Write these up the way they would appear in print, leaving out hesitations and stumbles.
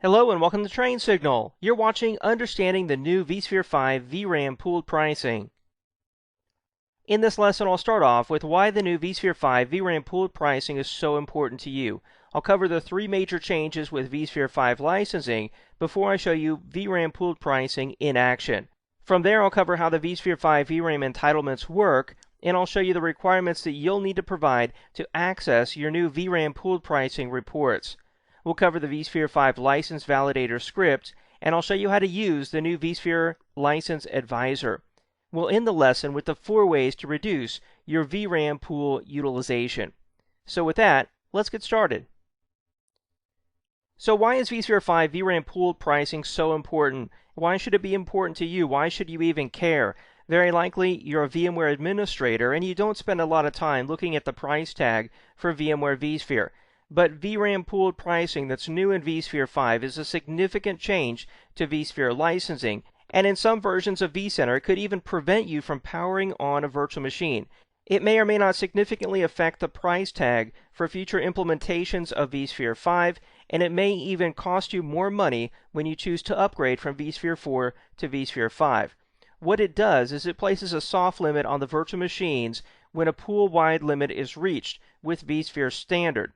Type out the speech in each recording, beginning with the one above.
Hello and welcome to Train Signal. You're watching Understanding the new vSphere 5 vRAM pooled pricing. In this lesson, I'll start off with why the new vSphere 5 vRAM pooled pricing is so important to you. I'll cover the three major changes with vSphere 5 licensing before I show you vRAM pooled pricing in action. From there, I'll cover how the vSphere 5 vRAM entitlements work, and I'll show you the requirements that you'll need to provide to access your new vRAM pooled pricing reports. We'll cover the vSphere 5 License Validator script, and I'll show you how to use the new vSphere License Advisor. We'll end the lesson with the 4 ways to reduce your vRAM pool utilization. So with that, let's get started. So why is vSphere 5 vRAM pooled pricing so important? Why should it be important to you? Why should you even care? Very likely, you're a VMware administrator and you don't spend a lot of time looking at the price tag for VMware vSphere. But vRAM pooled pricing that's new in vSphere 5 is a significant change to vSphere licensing, and in some versions of vCenter, it could even prevent you from powering on a virtual machine. It may or may not significantly affect the price tag for future implementations of vSphere 5, and it may even cost you more money when you choose to upgrade from vSphere 4 to vSphere 5. What it does is it places a soft limit on the virtual machines when a pool-wide limit is reached with vSphere Standard.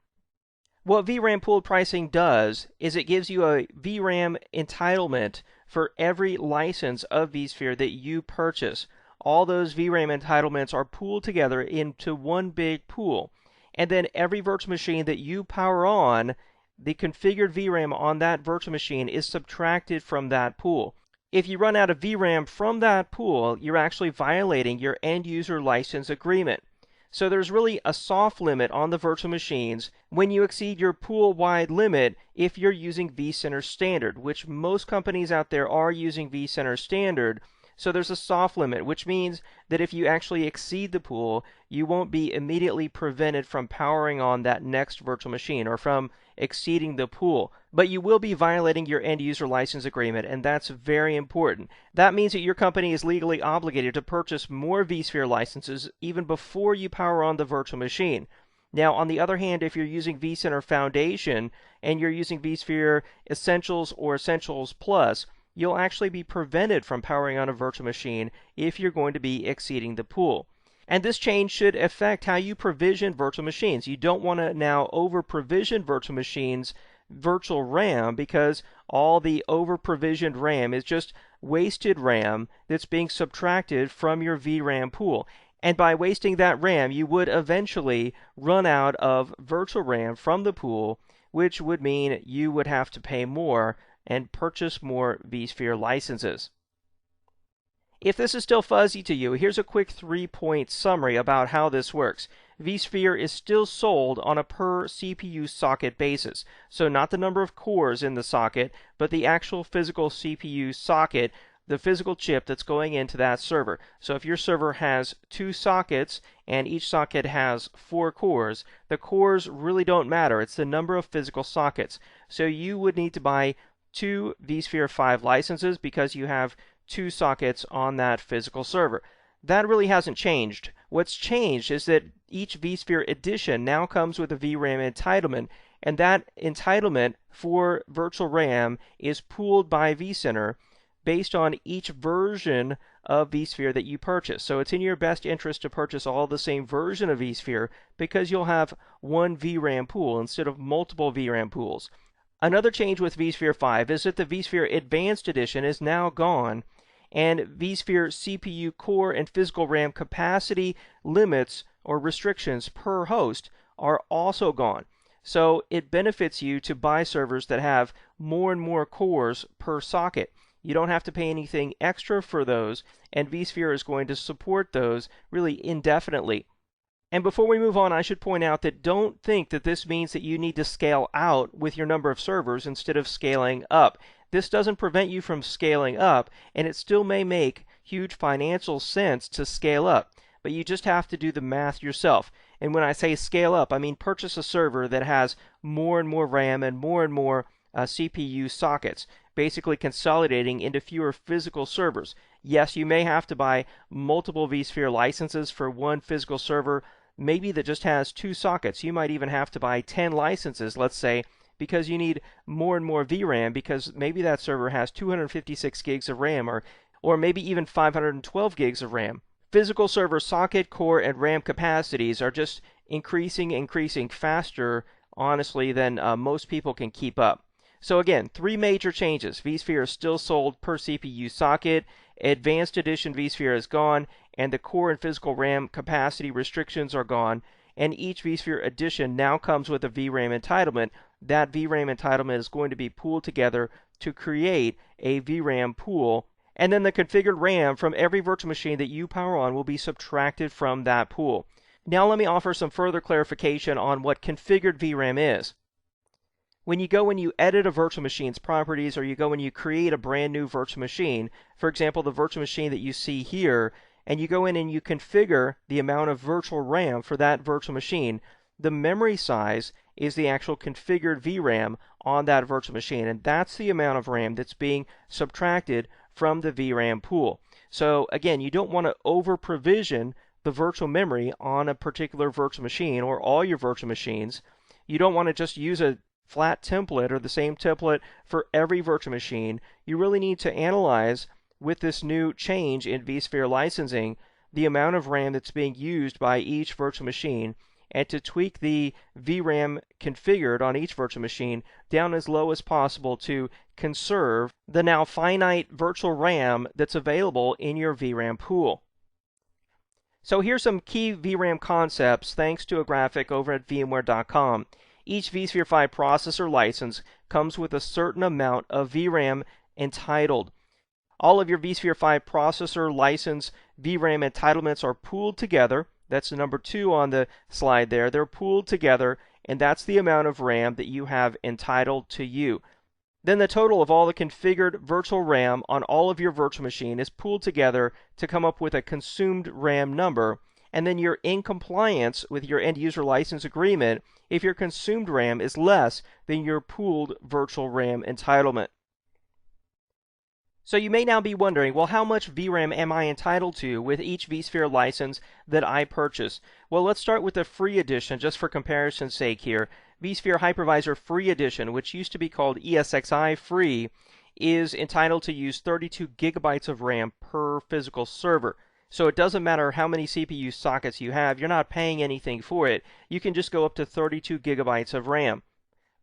What vRAM pooled pricing does is it gives you a vRAM entitlement for every license of vSphere that you purchase. All those vRAM entitlements are pooled together into one big pool. And then every virtual machine that you power on, the configured vRAM on that virtual machine is subtracted from that pool. If you run out of vRAM from that pool, you're actually violating your end user license agreement. So there's really a soft limit on the virtual machines when you exceed your pool-wide limit if you're using vCenter Standard, which most companies out there are using vCenter Standard. So there's a soft limit, which means that if you actually exceed the pool, you won't be immediately prevented from powering on that next virtual machine or from exceeding the pool. But you will be violating your end user license agreement, and that's very important. That means that your company is legally obligated to purchase more vSphere licenses even before you power on the virtual machine. Now, on the other hand, if you're using vCenter Foundation and you're using vSphere Essentials or Essentials Plus, you'll actually be prevented from powering on a virtual machine if you're going to be exceeding the pool. And this change should affect how you provision virtual machines. You don't want to now over-provision virtual machines virtual RAM, because all the over-provisioned RAM is just wasted RAM that's being subtracted from your vRAM pool. And by wasting that RAM, you would eventually run out of virtual RAM from the pool, which would mean you would have to pay more and purchase more vSphere licenses. If this is still fuzzy to you, here's a quick 3-point summary about how this works. vSphere is still sold on a per CPU socket basis. So not the number of cores in the socket, but the actual physical CPU socket, the physical chip that's going into that server. So if your server has 2 sockets and each socket has 4 cores, the cores really don't matter. It's the number of physical sockets. So you would need to buy 2 vSphere 5 licenses because you have 2 sockets on that physical server. That really hasn't changed. What's changed is that each vSphere edition now comes with a vRAM entitlement, and that entitlement for virtual RAM is pooled by vCenter based on each version of vSphere that you purchase. So it's in your best interest to purchase all the same version of vSphere because you'll have one vRAM pool instead of multiple vRAM pools. Another change with vSphere 5 is that the vSphere Advanced Edition is now gone, and vSphere CPU core and physical RAM capacity limits or restrictions per host are also gone. So it benefits you to buy servers that have more and more cores per socket. You don't have to pay anything extra for those, and vSphere is going to support those really indefinitely. And before we move on, I should point out that don't think that this means that you need to scale out with your number of servers instead of scaling up. This doesn't prevent you from scaling up, and it still may make huge financial sense to scale up, but you just have to do the math yourself. And when I say scale up, I mean purchase a server that has more and more RAM and more CPU sockets, basically consolidating into fewer physical servers. Yes, you may have to buy multiple vSphere licenses for one physical server, maybe that just has 2 sockets. You might even have to buy 10 licenses, let's say, because you need more and more VRAM because maybe that server has 256 gigs of RAM or maybe even 512 gigs of RAM. Physical server socket, core, and RAM capacities are just increasing faster, honestly, than most people can keep up. So again, three major changes. vSphere is still sold per CPU socket, Advanced Edition vSphere is gone, and the core and physical RAM capacity restrictions are gone, and each vSphere edition now comes with a vRAM entitlement. That vRAM entitlement is going to be pooled together to create a vRAM pool, and then the configured RAM from every virtual machine that you power on will be subtracted from that pool. Now let me offer some further clarification on what configured vRAM is. When you go and you edit a virtual machine's properties, or you go and you create a brand new virtual machine, for example, the virtual machine that you see here, and you go in and you configure the amount of virtual RAM for that virtual machine, the memory size is the actual configured vRAM on that virtual machine, and that's the amount of RAM that's being subtracted from the vRAM pool. So again, you don't want to over provision the virtual memory on a particular virtual machine or all your virtual machines. You don't want to just use a flat template or the same template for every virtual machine. You really need to analyze, with this new change in vSphere licensing, the amount of RAM that's being used by each virtual machine, and to tweak the vRAM configured on each virtual machine down as low as possible to conserve the now finite virtual RAM that's available in your vRAM pool. So here's some key vRAM concepts thanks to a graphic over at VMware.com. Each vSphere 5 processor license comes with a certain amount of vRAM entitled. All of your vSphere 5 processor license vRAM entitlements are pooled together. That's the number 2 on the slide there. They're pooled together, and that's the amount of RAM that you have entitled to you. Then the total of all the configured virtual RAM on all of your virtual machine is pooled together to come up with a consumed RAM number, and then you're in compliance with your end user license agreement if your consumed RAM is less than your pooled virtual RAM entitlement. So you may now be wondering, well, how much vRAM am I entitled to with each vSphere license that I purchase? Well, let's start with the free edition, just for comparison's sake here. vSphere Hypervisor Free Edition, which used to be called ESXi Free, is entitled to use 32 gigabytes of RAM per physical server. So it doesn't matter how many CPU sockets you have, you're not paying anything for it. You can just go up to 32 gigabytes of RAM.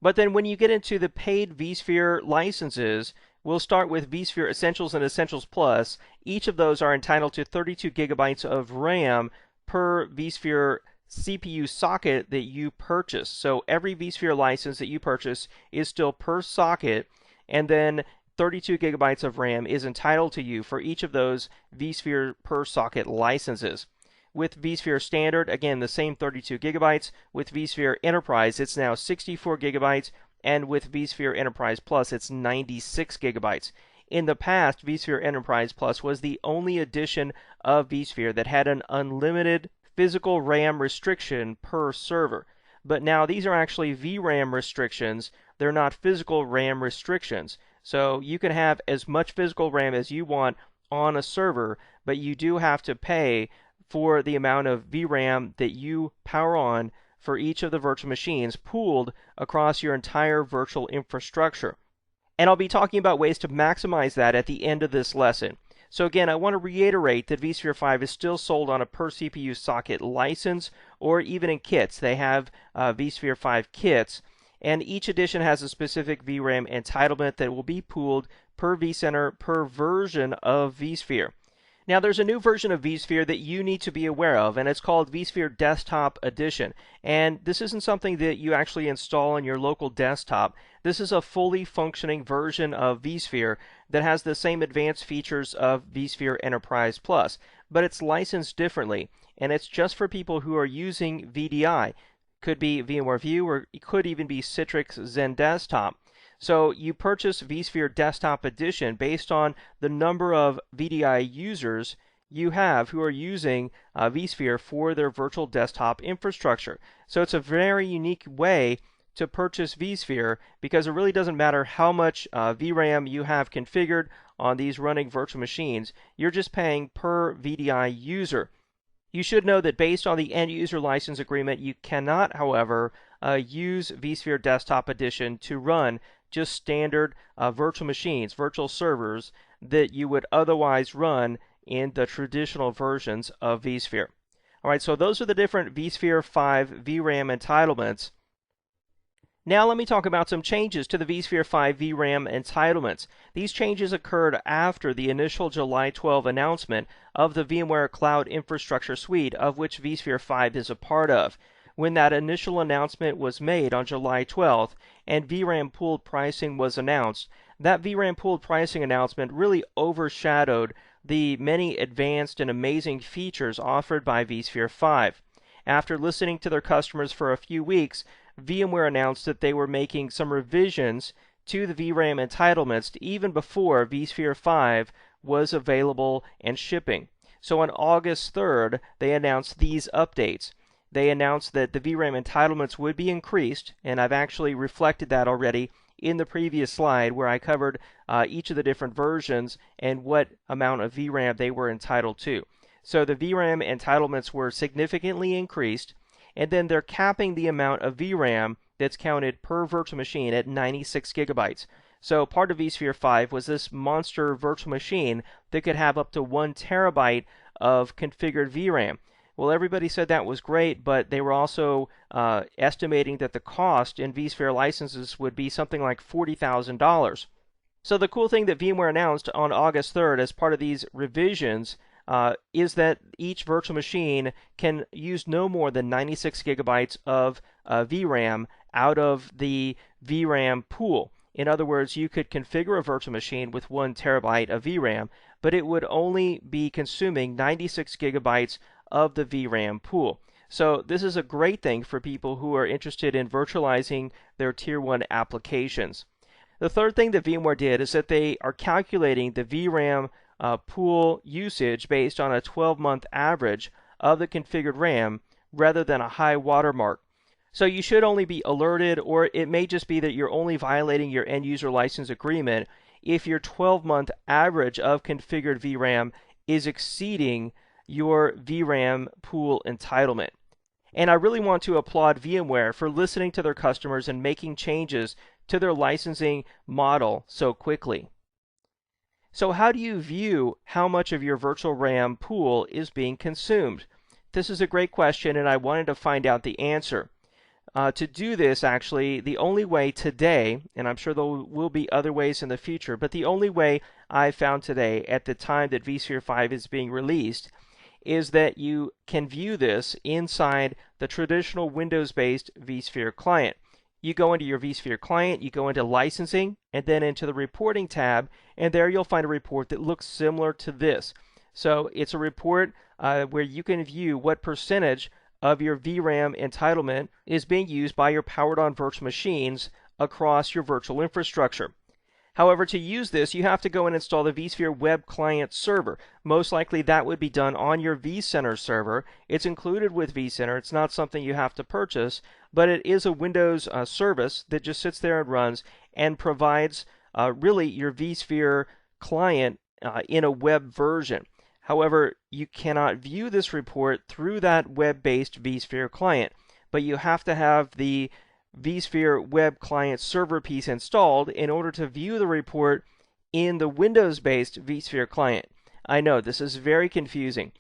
But then when you get into the paid vSphere licenses, we'll start with vSphere Essentials and Essentials Plus. Each of those are entitled to 32 gigabytes of RAM per vSphere CPU socket that you purchase. So every vSphere license that you purchase is still per socket, and then 32 gigabytes of RAM is entitled to you for each of those vSphere per socket licenses. With vSphere Standard, again, the same 32 gigabytes. With vSphere Enterprise, it's now 64 gigabytes, and with vSphere Enterprise Plus, it's 96 gigabytes. In the past, vSphere Enterprise Plus was the only edition of vSphere that had an unlimited physical RAM restriction per server. But now these are actually vRAM restrictions. They're not physical RAM restrictions. So you can have as much physical RAM as you want on a server, but you do have to pay for the amount of vRAM that you power on for each of the virtual machines pooled across your entire virtual infrastructure. And I'll be talking about ways to maximize that at the end of this lesson. So again, I want to reiterate that vSphere 5 is still sold on a per CPU socket license, or even in kits. They have vSphere 5 kits, and each edition has a specific vRAM entitlement that will be pooled per vCenter per version of vSphere. Now there's a new version of vSphere that you need to be aware of, and it's called vSphere Desktop Edition. And this isn't something that you actually install on your local desktop. This is a fully functioning version of vSphere that has the same advanced features of vSphere Enterprise Plus, but it's licensed differently, and it's just for people who are using VDI. Could be VMware View, or it could even be Citrix Zen Desktop. So you purchase vSphere Desktop Edition based on the number of VDI users you have who are using vSphere for their virtual desktop infrastructure. So it's a very unique way to purchase vSphere, because it really doesn't matter how much vRAM you have configured on these running virtual machines. You're just paying per VDI user. You should know that based on the end user license agreement, you cannot, however, use vSphere Desktop Edition to run just standard virtual machines, virtual servers that you would otherwise run in the traditional versions of vSphere. All right, so those are the different vSphere 5 vRAM entitlements. Now let me talk about some changes to the vSphere 5 vRAM entitlements. These changes occurred after the initial July 12 announcement of the VMware Cloud Infrastructure Suite, of which vSphere 5 is a part of. When that initial announcement was made on July 12th and vRAM pooled pricing was announced, that vRAM pooled pricing announcement really overshadowed the many advanced and amazing features offered by vSphere 5. After listening to their customers for a few weeks, VMware announced that they were making some revisions to the vRAM entitlements even before vSphere 5 was available and shipping. So on August 3rd, they announced these updates. They announced that the vRAM entitlements would be increased, and I've actually reflected that already in the previous slide where I covered each of the different versions and what amount of vRAM they were entitled to. So the vRAM entitlements were significantly increased, and then they're capping the amount of vRAM that's counted per virtual machine at 96 gigabytes. So part of vSphere 5 was this monster virtual machine that could have up to 1 terabyte of configured vRAM. Well, everybody said that was great, but they were also estimating that the cost in vSphere licenses would be something like $40,000. So the cool thing that VMware announced on August 3rd as part of these revisions is that each virtual machine can use no more than 96 gigabytes of vRAM out of the vRAM pool. In other words, you could configure a virtual machine with 1 terabyte of vRAM, but it would only be consuming 96 gigabytes of the vRAM pool. So this is a great thing for people who are interested in virtualizing their Tier 1 applications. The third thing that VMware did is that they are calculating the vRAM pool usage based on a 12-month average of the configured RAM rather than a high watermark. So you should only be alerted, or it may just be that you're only violating your end user license agreement if your 12-month average of configured vRAM is exceeding your vRAM pool entitlement. And I really want to applaud VMware for listening to their customers and making changes to their licensing model so quickly. So how do you view how much of your virtual RAM pool is being consumed? This is a great question, and I wanted to find out the answer. To do this, actually, the only way today, and I'm sure there will be other ways in the future, but the only way I found today at the time that vSphere 5 is being released is that you can view this inside the traditional Windows-based vSphere client. You go into your vSphere client, you go into licensing, and then into the reporting tab, and there you'll find a report that looks similar to this. So it's a report where you can view what percentage of your vRAM entitlement is being used by your powered-on virtual machines across your virtual infrastructure. However, to use this, you have to go and install the vSphere web client server. Most likely that would be done on your vCenter server. It's included with vCenter. It's not something you have to purchase, but it is a Windows service that just sits there and runs and provides really your vSphere client in a web version. However, you cannot view this report through that web-based vSphere client, but you have to have the vSphere web client server piece installed in order to view the report in the Windows-based vSphere client. I know this is very confusing.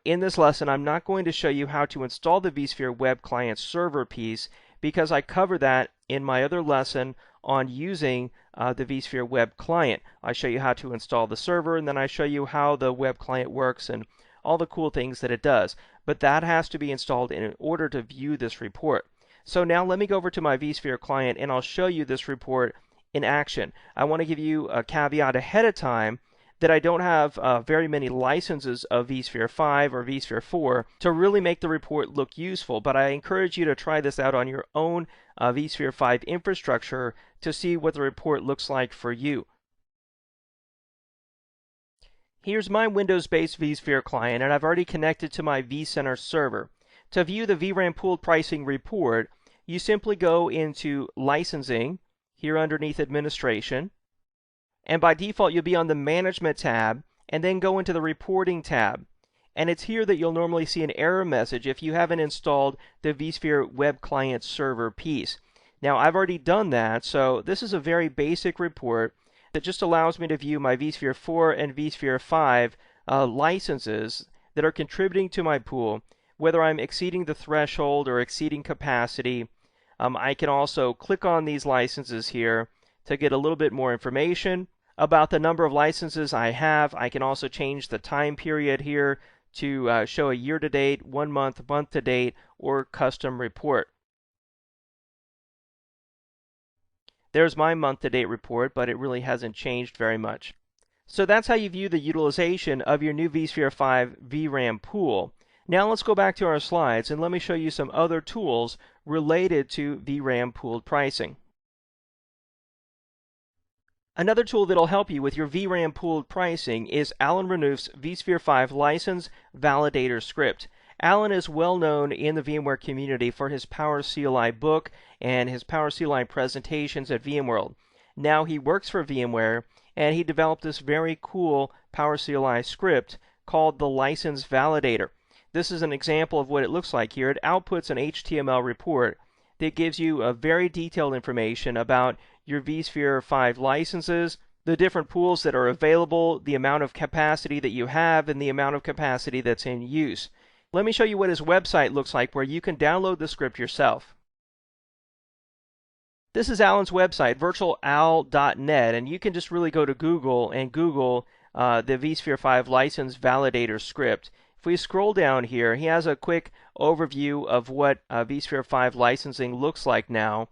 In this lesson, I'm not going to show you how to install the vSphere web client server piece because I cover that in my other lesson on using the vSphere web client. I show you how to install the server, and then I show you how the web client works and all the cool things that it does. But that has to be installed in order to view this report. So now let me go over to my vSphere client and I'll show you this report in action. I want to give you a caveat ahead of time that I don't have very many licenses of vSphere 5 or vSphere 4 to really make the report look useful, but I encourage you to try this out on your own vSphere 5 infrastructure to see what the report looks like for you. Here's my Windows-based vSphere client, and I've already connected to my vCenter server. To view the vRAM pooled pricing report, you simply go into Licensing, here underneath Administration, and by default you'll be on the Management tab, and then go into the Reporting tab. And it's here that you'll normally see an error message if you haven't installed the vSphere Web Client Server piece. Now, I've already done that, so this is a very basic report that just allows me to view my vSphere 4 and vSphere 5 licenses that are contributing to my pool, whether I'm exceeding the threshold or exceeding capacity. I can also click on these licenses here to get a little bit more information about the number of licenses I have. I can also change the time period here to show a year-to-date, 1 month, month-to-date, or custom report. There's my month-to-date report, but it really hasn't changed very much. So that's how you view the utilization of your new vSphere 5 vRAM pool. Now let's go back to our slides and let me show you some other tools related to vRAM pooled pricing. Another tool that'll help you with your vRAM pooled pricing is Alan Renouf's vSphere 5 License Validator script. Alan is well known in the VMware community for his Power CLI book and his Power CLI presentations at VMworld. Now he works for VMware, and he developed this very cool Power CLI script called the License Validator. This is an example of what it looks like here. It outputs an HTML report that gives you a very detailed information about your vSphere 5 licenses, the different pools that are available, the amount of capacity that you have, and the amount of capacity that's in use. Let me show you what his website looks like where you can download the script yourself. This is Alan's website, virtualal.net, and you can just really go to Google and Google the vSphere 5 License Validator script. If we scroll down here, he has a quick overview of what vSphere 5 licensing looks like now.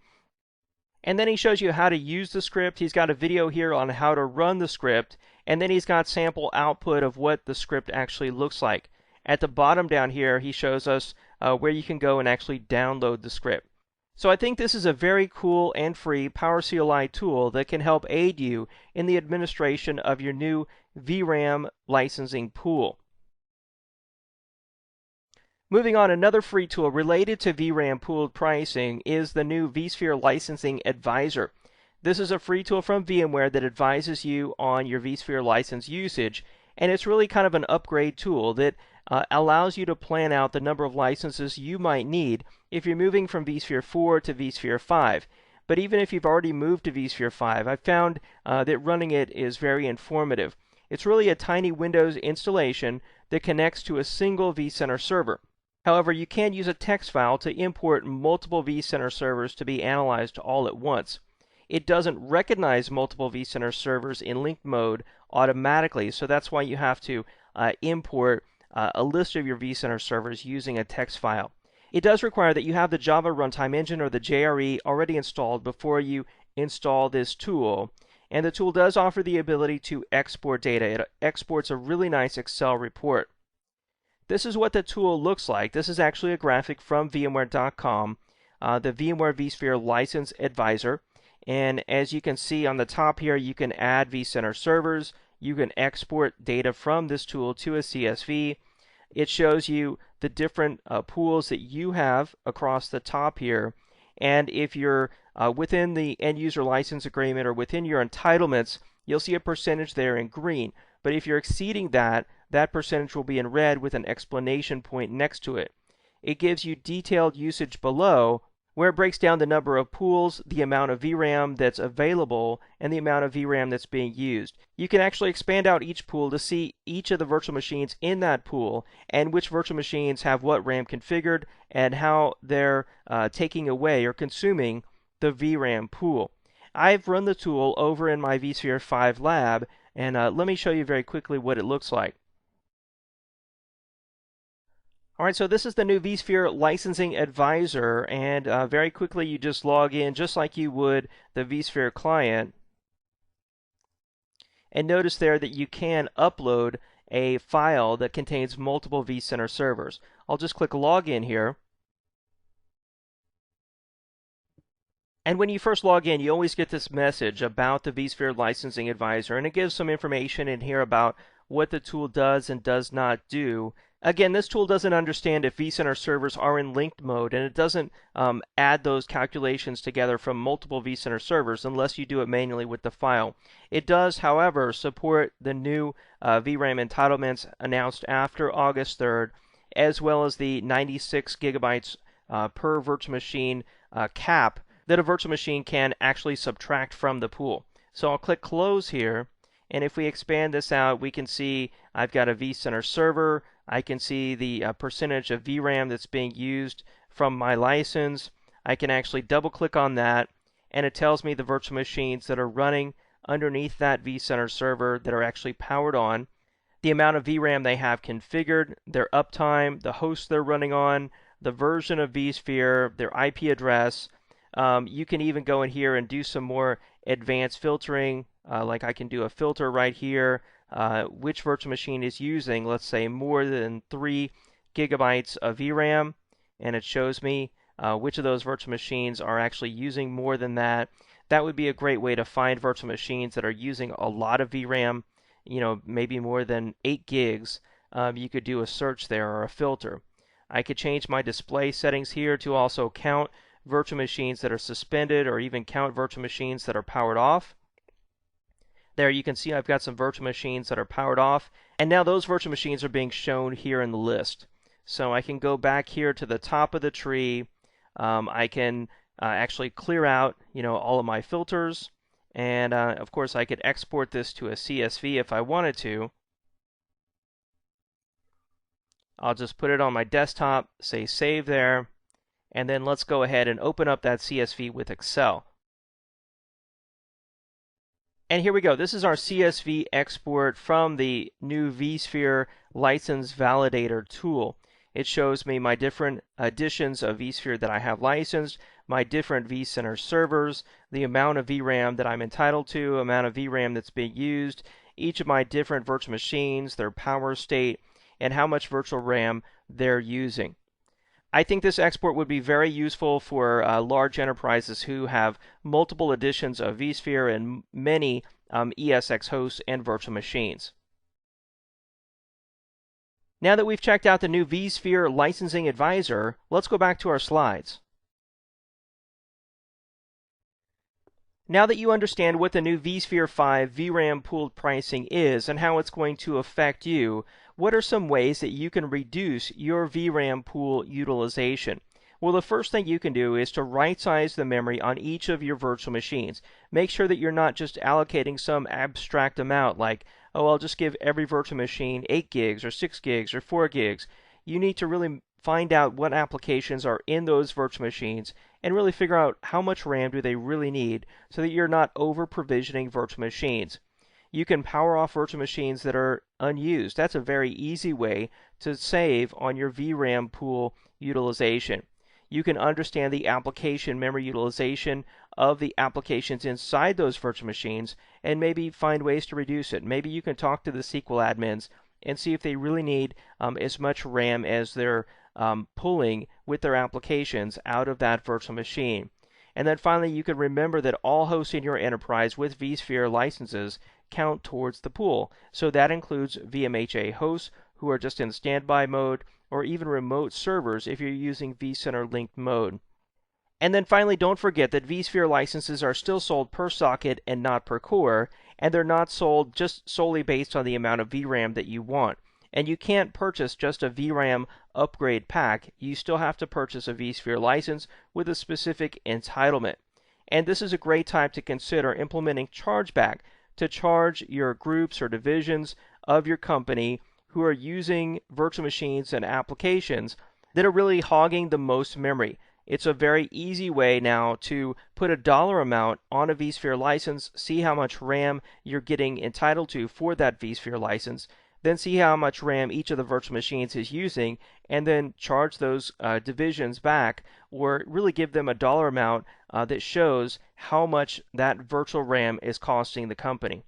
And then he shows you how to use the script. He's got a video here on how to run the script, and then he's got sample output of what the script actually looks like. At the bottom down here, he shows us where you can go and actually download the script. So I think this is a very cool and free Power CLI tool that can help aid you in the administration of your new vRAM licensing pool. Moving on, another free tool related to vRAM pooled pricing is the new vSphere Licensing Advisor. This is a free tool from VMware that advises you on your vSphere license usage, and it's really kind of an upgrade tool that allows you to plan out the number of licenses you might need if you're moving from vSphere 4 to vSphere 5. But even if you've already moved to vSphere 5, I've found that running it is very informative. It's really a tiny Windows installation that connects to a single vCenter server. However, you can use a text file to import multiple vCenter servers to be analyzed all at once. It doesn't recognize multiple vCenter servers in linked mode automatically, so that's why you have to import a list of your vCenter servers using a text file. It does require that you have the Java Runtime Engine or the JRE already installed before you install this tool, and the tool does offer the ability to export data. It exports a really nice Excel report. This is what the tool looks like. This is actually a graphic from VMware.com, the VMware vSphere License Advisor. And as you can see on the top here, you can add vCenter servers. You can export data from this tool to a CSV. It shows you the different pools that you have across the top here. And if you're within the end user license agreement or within your entitlements, you'll see a percentage there in green. But if you're exceeding that, that percentage will be in red with an explanation point next to it. It gives you detailed usage below, where it breaks down the number of pools, the amount of vRAM that's available, and the amount of vRAM that's being used. You can actually expand out each pool to see each of the virtual machines in that pool and which virtual machines have what RAM configured and how they're taking away or consuming the vRAM pool. I've run the tool over in my vSphere 5 lab, and let me show you very quickly what it looks like. Alright, so this is the new vSphere Licensing Advisor, and very quickly you just log in just like you would the vSphere client. And notice there that you can upload a file that contains multiple vCenter servers. I'll just click Login here. And when you first log in, you always get this message about the vSphere Licensing Advisor, and it gives some information in here about what the tool does and does not do. Again, this tool doesn't understand if vCenter servers are in linked mode, and it doesn't add those calculations together from multiple vCenter servers unless you do it manually with the file. It does, however, support the new vRAM entitlements announced after August 3rd, as well as the 96 gigabytes per virtual machine cap that a virtual machine can actually subtract from the pool. So I'll click Close here, and if we expand this out, we can see I've got a vCenter server. I can see the percentage of vRAM that's being used from my license. I can actually double click on that, and it tells me the virtual machines that are running underneath that vCenter server that are actually powered on, the amount of vRAM they have configured, their uptime, the host they're running on, the version of vSphere, their IP address. You can even go in here and do some more advanced filtering, like I can do a filter right here. Which virtual machine is using, let's say, more than 3 gigabytes of vRAM, and it shows me which of those virtual machines are actually using more than that. That would be a great way to find virtual machines that are using a lot of vRAM, maybe more than 8 gigs. You could do a search there or a filter. I could change my display settings here to also count virtual machines that are suspended, or even count virtual machines that are powered off. There you can see I've got some virtual machines that are powered off, and now those virtual machines are being shown here in the list. So I can go back here to the top of the tree. I can actually clear out all of my filters, and of course I could export this to a CSV if I wanted to. I'll just put it on my desktop, say save there, and then let's go ahead and open up that CSV with Excel. And here we go. This is our CSV export from the new vSphere license validator tool. It shows me my different editions of vSphere that I have licensed, my different vCenter servers, the amount of vRAM that I'm entitled to, amount of vRAM that's being used, each of my different virtual machines, their power state, and how much virtual RAM they're using. I think this export would be very useful for large enterprises who have multiple editions of vSphere and many ESX hosts and virtual machines. Now that we've checked out the new vSphere Licensing Advisor, let's go back to our slides. Now that you understand what the new vSphere 5 vRAM pooled pricing is and how it's going to affect you, what are some ways that you can reduce your vRAM pool utilization? Well, the first thing you can do is to right-size the memory on each of your virtual machines. Make sure that you're not just allocating some abstract amount like, oh, I'll just give every virtual machine 8 gigs or 6 gigs or 4 gigs. You need to really find out what applications are in those virtual machines and really figure out how much RAM do they really need so that you're not over-provisioning virtual machines. You can power off virtual machines that are unused. That's a very easy way to save on your vRAM pool utilization. You can understand the application memory utilization of the applications inside those virtual machines and maybe find ways to reduce it. Maybe you can talk to the SQL admins and see if they really need as much RAM as they're pulling with their applications out of that virtual machine. And then finally, you can remember that all hosts in your enterprise with vSphere licenses count towards the pool. So that includes VMHA hosts who are just in standby mode, or even remote servers if you're using vCenter linked mode. And then finally, don't forget that vSphere licenses are still sold per socket and not per core, and they're not sold just solely based on the amount of vRAM that you want. And you can't purchase just a vRAM upgrade pack. You still have to purchase a vSphere license with a specific entitlement. And this is a great time to consider implementing chargeback to charge your groups or divisions of your company who are using virtual machines and applications that are really hogging the most memory. It's a very easy way now to put a dollar amount on a vSphere license, see how much RAM you're getting entitled to for that vSphere license, then see how much RAM each of the virtual machines is using, and then charge those divisions back, or really give them a dollar amount that shows how much that virtual RAM is costing the company.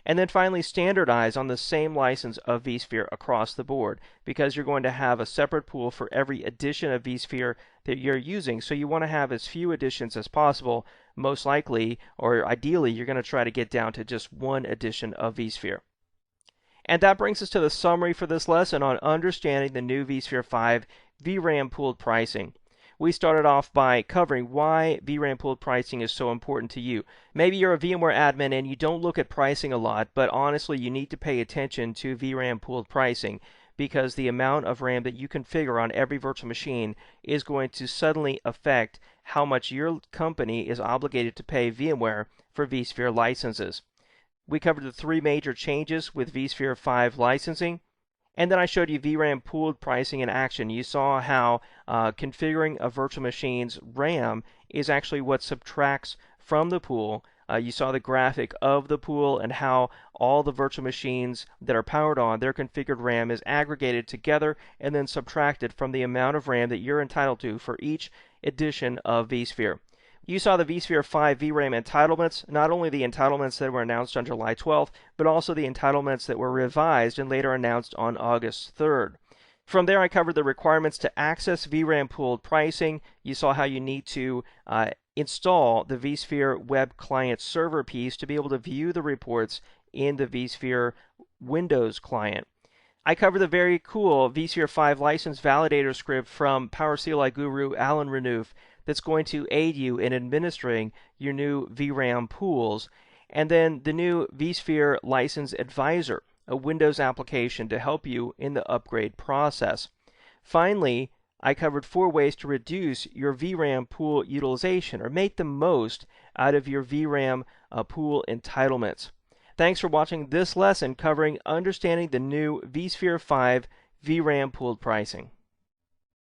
And then finally, standardize on the same license of vSphere across the board, because you're going to have a separate pool for every edition of vSphere that you're using. So you want to have as few editions as possible. Most likely, or ideally, you're going to try to get down to just one edition of vSphere. And that brings us to the summary for this lesson on understanding the new vSphere 5 vRAM pooled pricing. We started off by covering why vRAM pooled pricing is so important to you. Maybe you're a VMware admin and you don't look at pricing a lot, but honestly, you need to pay attention to vRAM pooled pricing because the amount of RAM that you configure on every virtual machine is going to suddenly affect how much your company is obligated to pay VMware for vSphere licenses. We covered the three major changes with vSphere 5 licensing. And then I showed you vRAM pooled pricing in action. You saw how configuring a virtual machine's RAM is actually what subtracts from the pool. You saw the graphic of the pool and how all the virtual machines that are powered on, their configured RAM is aggregated together and then subtracted from the amount of RAM that you're entitled to for each edition of vSphere. You saw the vSphere 5 vRAM entitlements, not only the entitlements that were announced on July 12th, but also the entitlements that were revised and later announced on August 3rd. From there, I covered the requirements to access vRAM pooled pricing. You saw how you need to install the vSphere web client server piece to be able to view the reports in the vSphere Windows client. I covered the very cool vSphere 5 license validator script from PowerCLI guru Alan Renouf that's going to aid you in administering your new vRAM pools, and then the new vSphere License Advisor, a Windows application to help you in the upgrade process. Finally, I covered 4 ways to reduce your vRAM pool utilization or make the most out of your vRAM pool entitlements. Thanks for watching this lesson covering understanding the new vSphere 5 vRAM pooled pricing.